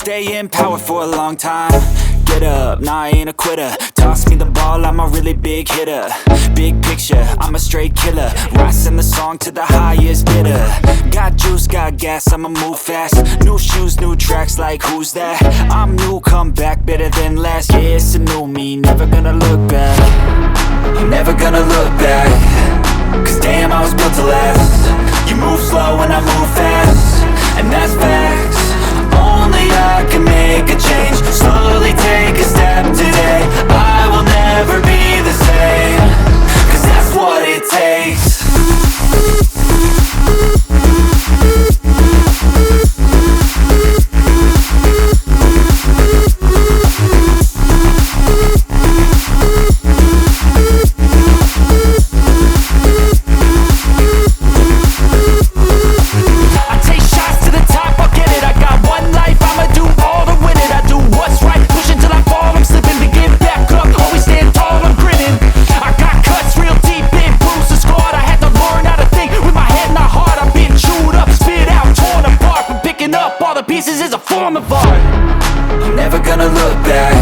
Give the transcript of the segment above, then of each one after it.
stay in power for a long time. Get up, nah I ain't a quitter. Toss me the ball, I'm a really big hitter. Big picture, I'm a straight killer. Rising the song to the highest bidder. Got juice, got gas, I'ma move fast. New shoes, new tracks, like who's that? I'm new, come back, better than last. Yeah, it's a new me, never gonna look back. I'm never gonna look back. Cause damn, I was built to last. You move slow and I move fast, and that's facts. Only I can make a change. Slowly take a step today. I will never be the same. Cause that's what it takes. I'm never gonna look back.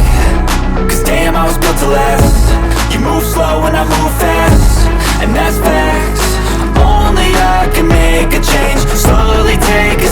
Cause damn, I was built to last. You move slow and I move fast, and that's facts. Only I can make a change. Slowly take a